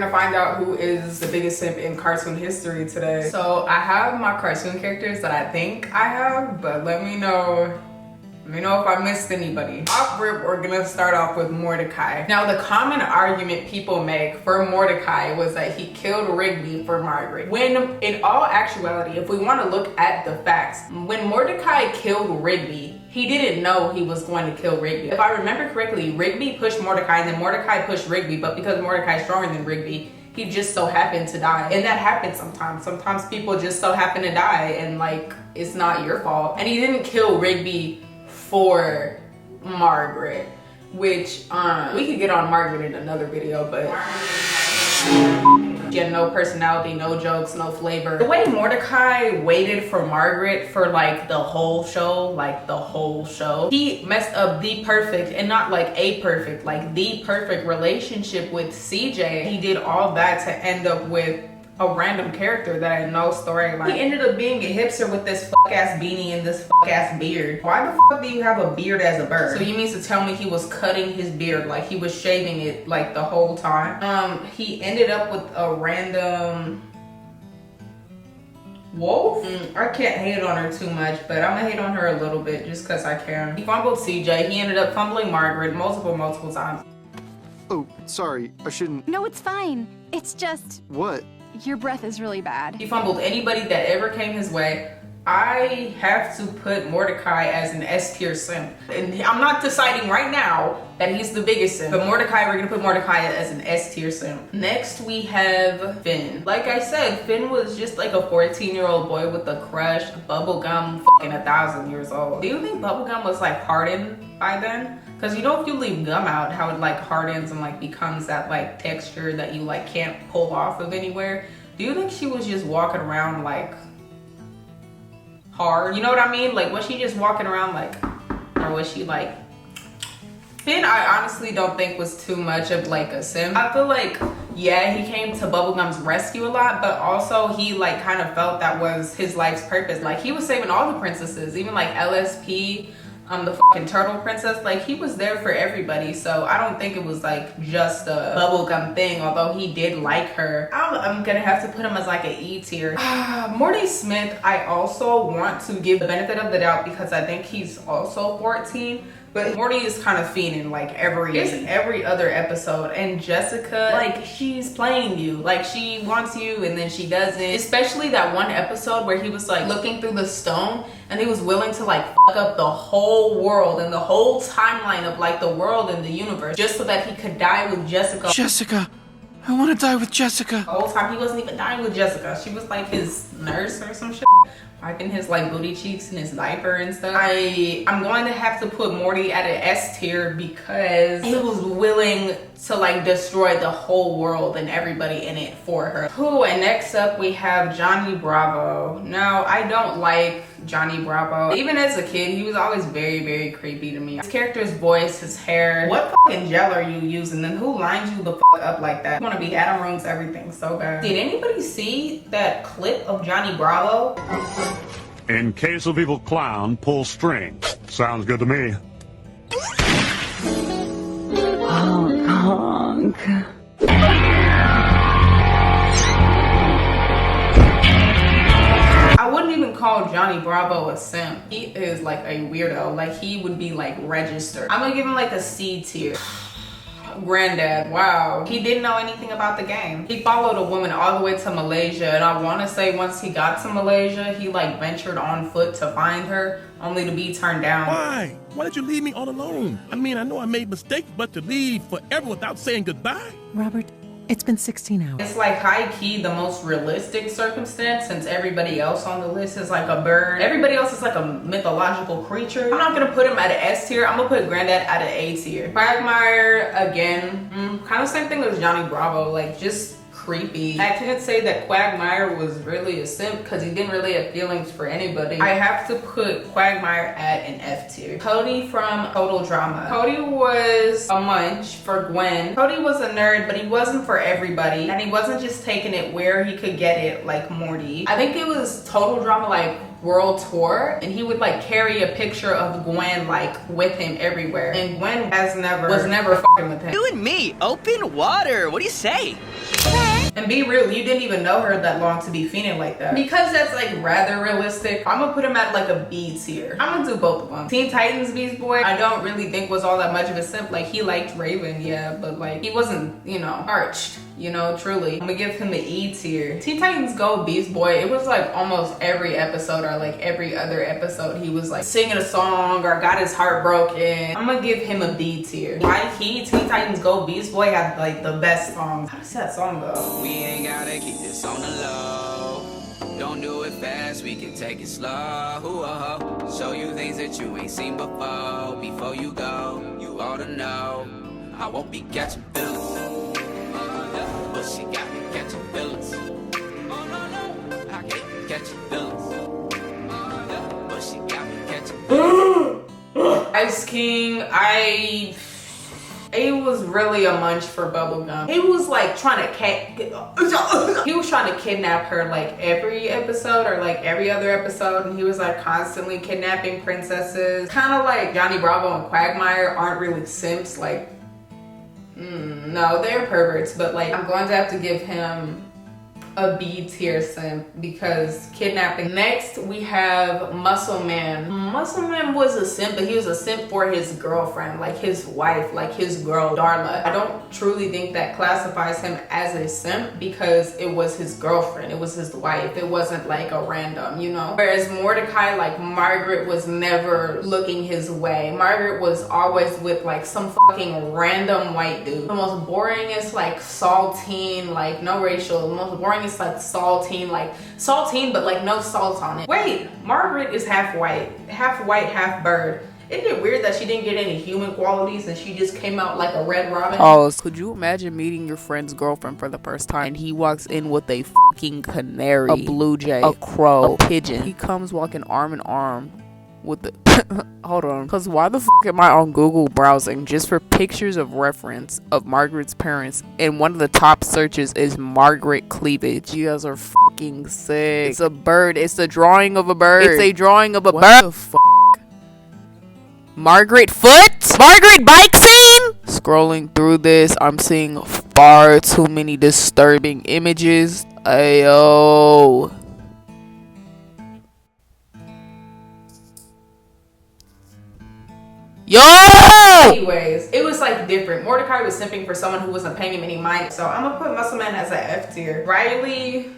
gonna find out who is the biggest simp in cartoon history today. So I have my cartoon characters that I think I have, but let me know if I missed anybody. Off rip, we're gonna start off with Mordecai. Now, the common argument people make for Mordecai was that he killed Rigby for Margaret. When in all actuality, if we wanna look at the facts, when Mordecai killed Rigby, he didn't know he was going to kill Rigby. If I remember correctly, Rigby pushed Mordecai and then Mordecai pushed Rigby, but because Mordecai is stronger than Rigby, he just so happened to die. And that happens sometimes. Sometimes people just so happen to die and like, it's not your fault. And he didn't kill Rigby for Margaret, which we could get on Margaret in another video, but she had no personality, no jokes, no flavor. The way Mordecai waited for Margaret for like the whole show, he messed up the perfect, and not like a perfect, like the perfect relationship with CJ. He did all that to end up with a random character that had no storyline. He ended up being a hipster with this fuck-ass beanie and this fuck-ass beard. Why the fuck do you have a beard as a bird? So you mean to tell me he was cutting his beard, like he was shaving it like the whole time? He ended up with a random wolf? I can't hate on her too much, but I'm gonna hate on her a little bit just cause I can. He fumbled CJ, he ended up fumbling Margaret multiple times. Oh, sorry, I shouldn't. No, it's fine. It's just... What? Your breath is really bad. He fumbled anybody that ever came his way. I have to put Mordecai as an S tier simp. And I'm not deciding right now that he's the biggest simp. But Mordecai, we're gonna put Mordecai as an S tier simp. Next we have Finn. Like I said, Finn was just like a 14-year-old boy with a crush. Bubblegum fucking 1,000 years old. Do you think Bubblegum was like hardened by then? Because you know if you leave gum out, how it like hardens and like becomes that like texture that you like can't pull off of anywhere. Do you think she was just walking around like hard? You know what I mean? Like was she just walking around like, or was she like... Finn, I honestly don't think was too much of like a simp. I feel like, yeah, he came to Bubblegum's rescue a lot, but also he like kind of felt that was his life's purpose. Like he was saving all the princesses, even like LSP, the fucking turtle princess, like he was there for everybody. So I don't think it was like just a Bubblegum thing, although he did like her. I'm gonna have to put him as like an E tier. Morty Smith, I also want to give the benefit of the doubt because I think he's also 14. But Morty is kind of fiending like every other episode, and Jessica, like she's playing you, like she wants you and then she doesn't. Especially that one episode where he was like looking through the stone and he was willing to like fuck up the whole world and the whole timeline of like the world and the universe just so that he could die with Jessica. Jessica, I want to die with Jessica. The whole time he wasn't even dying with Jessica. She was like his nurse or some shit, wiping his like booty cheeks and his diaper and stuff. I'm going to have to put Morty at an S tier because he was willing to like destroy the whole world and everybody in it for her. And next up we have Johnny Bravo. Now I don't like Johnny Bravo. Even as a kid, he was always very creepy to me. His character's voice, his hair. What fucking gel are you using? And who lined you the fuck up like that? You wanna be Adam ruins everything so bad. Did anybody see that clip of Johnny Bravo? In case of evil clown, pull string. Sounds good to me. Honk, honk. I wouldn't even call Johnny Bravo a simp. He is like a weirdo. Like he would be like registered. I'm gonna give him like a C tier. Granddad, wow. He didn't know anything about the game. He followed a woman all the way to Malaysia, and I want to say once he got to Malaysia, he like ventured on foot to find her, only to be turned down. Why? Why did you leave me all alone? I mean, I know I made mistakes, but to leave forever without saying goodbye? Robert, it's been 16 hours. It's like high-key the most realistic circumstance since everybody else on the list is like a bird. Everybody else is like a mythological creature. I'm not gonna put him at an S tier. I'm gonna put Granddad at an A tier. Quagmire, again, kind of same thing as Johnny Bravo, like just creepy. I can't say that Quagmire was really a simp because he didn't really have feelings for anybody. I have to put Quagmire at an F tier. Cody from Total Drama. Cody was a munch for Gwen. Cody was a nerd, but he wasn't for everybody. And he wasn't just taking it where he could get it like Morty. I think it was Total Drama like world tour, and he would like carry a picture of Gwen like with him everywhere, and Gwen was never fucking with him. You and me, open water. What do you say? And be real, you didn't even know her that long to be feeling like that. Because that's like rather realistic, I'm gonna put him at like a B tier. I'm gonna do both of them. Teen Titans Beast Boy, I don't really think was all that much of a simp. Like, he liked Raven, yeah, but like he wasn't, you know, arched, you know, truly. I'm gonna give him the E tier. Teen Titans Go Beast Boy, it was like almost every episode or like every other episode he was like singing a song or got his heart broken. I'm gonna give him a B tier. Teen Titans Go Beast Boy had like the best songs. How does that song go? We ain't gotta keep this on the low. Don't do it fast, we can take it slow. Show you things that you ain't seen before. Before you go, you ought to know. I won't be catching feelings, but she got me catching feelings. I can't catch feelings, but she got me catching. Ice King, he was really a munch for bubblegum. He was like trying to kidnap her like every episode or like every other episode, and he was like constantly kidnapping princesses. Kind of like Johnny Bravo and Quagmire aren't really simps, like no, they're perverts, but like I'm going to have to give him a B tier simp because kidnapping. Next we have Muscle Man. Muscle Man was a simp, but he was a simp for his girlfriend, like his wife, like his girl Darla. I don't truly think that classifies him as a simp because it was his girlfriend, it was his wife, it wasn't like a random, you know. Whereas Mordecai, like Margaret was never looking his way. Margaret was always with like some fucking random white dude. The most boringest, like saltine, like no racial, the most boring is like saltine, but like no salt on it. Wait, Margaret is half white, half bird. Isn't it weird that she didn't get any human qualities and she just came out like a Red Robin? Oh, could you imagine meeting your friend's girlfriend for the first time and he walks in with a fucking canary, a blue jay, a crow, a pigeon. He comes walking arm in arm with the hold on, because why the fuck am I on Google browsing just for pictures of reference of Margaret's parents, and one of the top searches is Margaret cleavage? You guys are fucking sick. It's a bird. It's the drawing of a bird. It's a drawing of a bird. What the fuck? Margaret foot? Margaret bike scene? Scrolling through this, I'm seeing far too many disturbing images. Ayo. Yo! Anyways, it was like different. Mordecai was simping for someone who wasn't paying him any mind. So I'm gonna put Muscle Man as an F tier. Riley,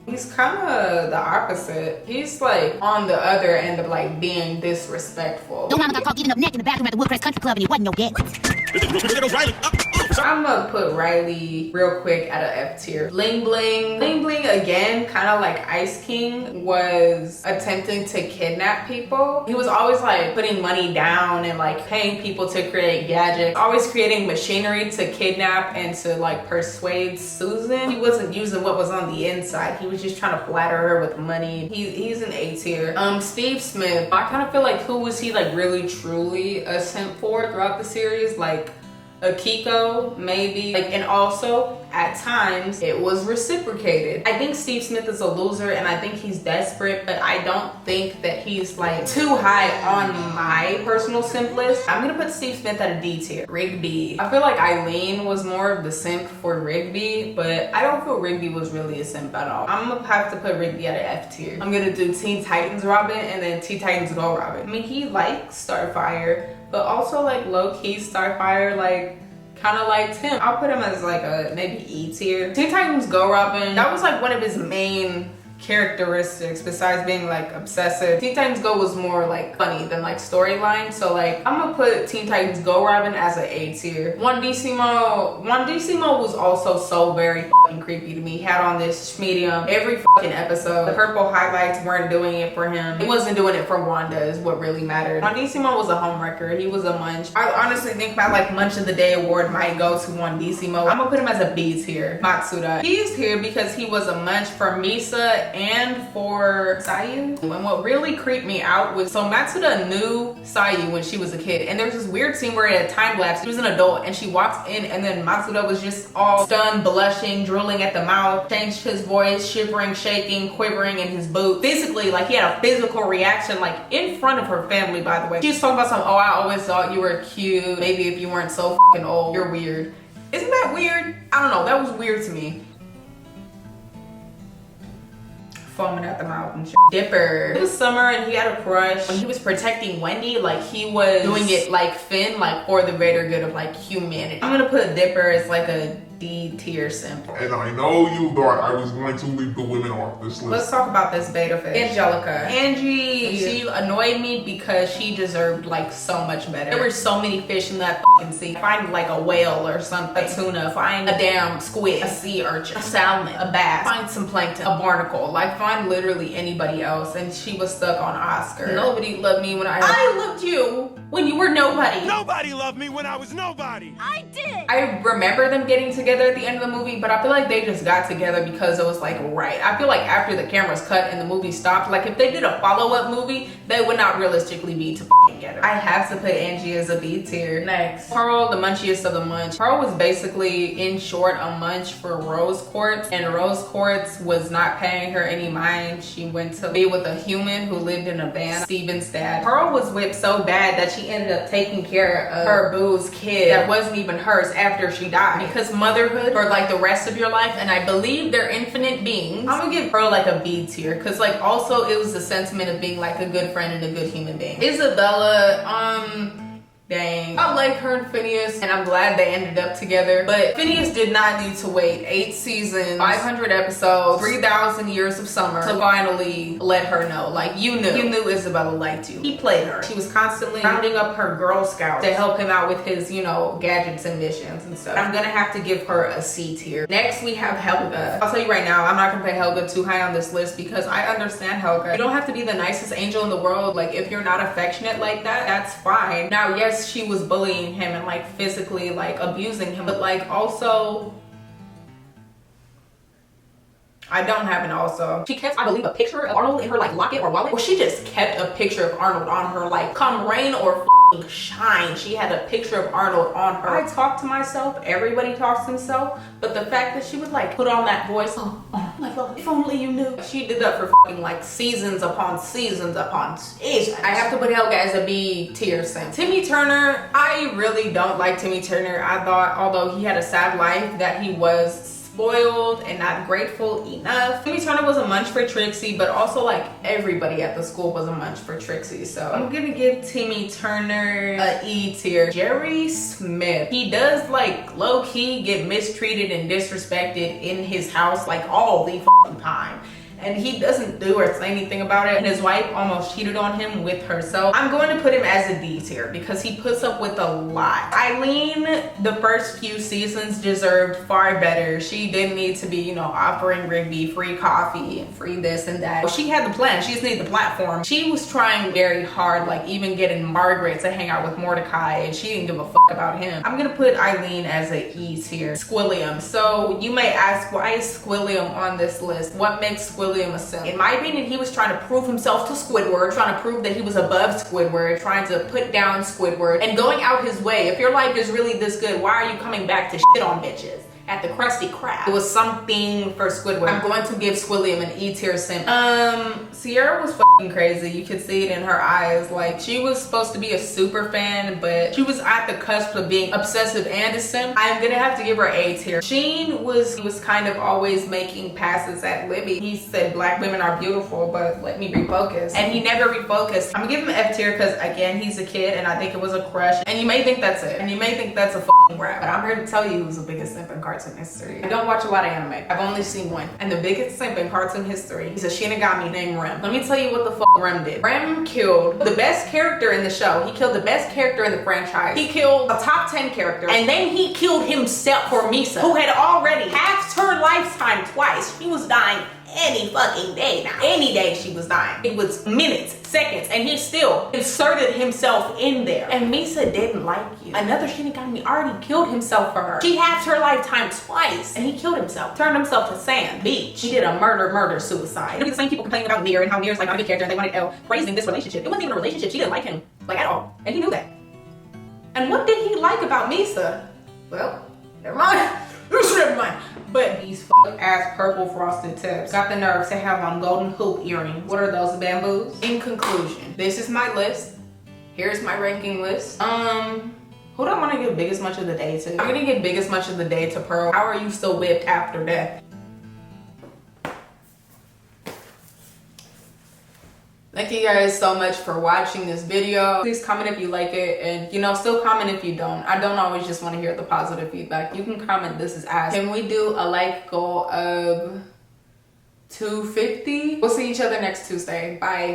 he's kind of the opposite. He's like on the other end of like being disrespectful. Your mama got caught giving up neck in the bathroom at the Woodcrest Country Club and it wasn't no gay. I'm gonna put Riley real quick at an F tier. Bling Bling. Bling Bling again, kind of like Ice King, was attempting to kidnap people. He was always like putting money down and like paying people to create gadgets. Always creating machinery to kidnap and to like persuade Susan. He wasn't using what was on the inside. He was just trying to flatter her with money. He's an A tier. Steve Smith, I kind of feel like who was he like really truly a simp for throughout the series? Like Akiko, maybe. Like, and also at times it was reciprocated. I think Steve Smith is a loser and I think he's desperate, but I don't think that he's like too high on my personal simp list. I'm gonna put Steve Smith at a D tier. Rigby, I feel like Eileen was more of the simp for Rigby, but I don't feel Rigby was really a simp at all. I'm gonna have to put Rigby at an F tier. I'm gonna do Teen Titans Robin and then Teen Titans Go Robin. I mean, he likes Starfire, but also like low-key Starfire like kind of liked him. I'll put him as like a maybe E tier. Teen Titans Go Robin, that was like one of his main characteristics besides being like obsessive. Teen Titans Go was more like funny than like storyline, so like I'm gonna put Teen Titans Go Robin as an A tier. One Decimo was also so very fucking creepy to me. He had on this medium every fucking episode. The purple highlights weren't doing it for him. It wasn't doing it for Wanda is what really mattered. One Decimo was a homewrecker. He was a munch. I honestly think my like Munch of the Day award might go to One Decimo. I'm gonna put him as a B tier. Matsuda, he's here because he was a munch for Misa and for Sayu. And what really creeped me out was, so Matsuda knew Sayu when she was a kid, and there was this weird scene where it had time lapse. She was an adult and she walks in, and then Matsuda was just all stunned, blushing, drooling at the mouth, changed his voice, shivering, shaking, quivering in his boot. Physically, like he had a physical reaction, like in front of her family, by the way. She was talking about something, oh, I always thought you were cute. Maybe if you weren't so fucking old, you're weird. Isn't that weird? I don't know, that was weird to me. Foaming at the mouth and shit. Dipper. It was summer and he had a crush. When he was protecting Wendy, like he was doing it like Finn, like for the greater good of like humanity. I'm gonna put Dipper as like a D tier simp. And I know you thought I was going to leave the women off this list. Let's talk about this beta fish. Angelica. Angie, she annoyed me because she deserved like so much better. There were so many fish in that fucking sea. Find like a whale or something, a tuna, find a damn squid, a sea urchin, a salmon, a bass, find some plankton, a barnacle, like find literally anybody else. And she was stuck on Oscar. Nobody loved me when I loved you when you were nobody. Nobody loved me when I was nobody. I did! I remember them getting together at the end of the movie, but I feel like they just got together because it was like right. I feel like after the cameras cut and the movie stopped, like if they did a follow-up movie, they would not realistically be together. I have to put Angie as a B tier. Next, Pearl, the munchiest of the munch. Pearl was basically, in short, a munch for Rose Quartz, and Rose Quartz was not paying her any mind. She went to be with a human who lived in a van, Steven's dad. Pearl was whipped so bad that she ended up taking care of her boo's kid that wasn't even hers after she died, because motherhood for like the rest of your life, and I believe they're infinite beings. I'm gonna give Pearl like a B tier, because like also it was the sentiment of being like a good friend and a good human being. Isabella, dang. I like her and Phineas, and I'm glad they ended up together. But Phineas did not need to wait 8 seasons, 500 episodes, 3,000 years of summer to finally let her know. Like, you knew Isabella liked you. He played her. She was constantly rounding up her Girl Scouts to help him out with his, you know, gadgets and missions and stuff. I'm gonna have to give her a C tier. Next, we have Helga. I'll tell you right now, I'm not gonna put Helga too high on this list because I understand Helga. You don't have to be the nicest angel in the world. Like, if you're not affectionate like that, that's fine. Now, yes, she was bullying him and like physically like abusing him, but like also I don't have an also. She kept, I believe, a picture of Arnold in her like locket or wallet, or she just kept a picture of Arnold on her, like come rain or shine, she had a picture of Arnold on her. I talk to myself, everybody talks to himself, but the fact that she would like put on that voice, like, if only you knew. She did that for like seasons upon seasons upon seasons. I have to put Helga as a B tier simp. Timmy Turner, I really don't like Timmy Turner. I thought, although he had a sad life, that he was spoiled and not grateful enough. Timmy Turner was a munch for Trixie, but also like everybody at the school was a munch for Trixie. So I'm gonna give Timmy Turner a E tier. Jerry Smith, he does like low-key get mistreated and disrespected in his house like all the fucking time. And he doesn't do or say anything about it. And his wife almost cheated on him with herself. I'm going to put him as a D tier because he puts up with a lot. Eileen, the first few seasons deserved far better. She didn't need to be, you know, offering Rigby free coffee and free this and that. She had the plan, she just needed the platform. She was trying very hard, like even getting Margaret to hang out with Mordecai, and she didn't give a fuck about him. I'm gonna put Eileen as a E tier. Squilliam. So you may ask, why is Squilliam on this list? What makes Squilliam a simp? In my opinion, he was trying to prove himself to Squidward, trying to prove that he was above Squidward, trying to put down Squidward, and going out his way. If your life is really this good, why are you coming back to shit on bitches at the Krusty Krab? It was something for Squidward. I'm going to give Squilliam an E tier simp. Sierra was fucking crazy. You could see it in her eyes. Like, she was supposed to be a super fan, but she was at the cusp of being obsessive and a simp. I'm gonna have to give her A tier. Sheen was kind of always making passes at Libby. He said black women are beautiful, but let me refocus. And he never refocused. I'm gonna give him F tier because again, he's a kid and I think it was a crush. And you may think that's it. And you may think that's a fucking rap. But I'm here to tell you who's the biggest simp in cartoon history. I don't watch a lot of anime. I've only seen one. And the biggest simp in cartoon history, he's a Shinigami named Rem. Let me tell you what the fuck Rem did. Rem killed the best character in the show. He killed the best character in the franchise. He killed a top 10 character. And then he killed himself for Misa, who had already halved her lifetime twice. She was dying any fucking day now. Any day she was dying. It was minutes, seconds, and he still inserted himself in there. And Misa didn't like you. Another Shinigami already killed himself for her. She halved her lifetime twice, and he killed himself. Turned himself to sand, beach. He did a murder suicide. It'll be the same people complaining about Nier and how Nier's like not a good character and they wanted L praising this relationship. It wasn't even a relationship. She didn't like him, like at all, and he knew that. And what did he like about Misa? Well, never mind. Never mind. But these ass purple frosted tips got the nerve to have on golden hoop earrings. What are those, bamboos? In conclusion, this is my list. Here's my ranking list. Who do I want to give biggest much of the day to? I'm gonna give biggest much of the day to Pearl. How are you still whipped after death? Thank you guys so much for watching this video. Please comment if you like it, and you know, still comment if you don't. I don't always just want to hear the positive feedback. You can comment this is ass. Can we do a like goal of 250? We'll see each other next Tuesday. Bye.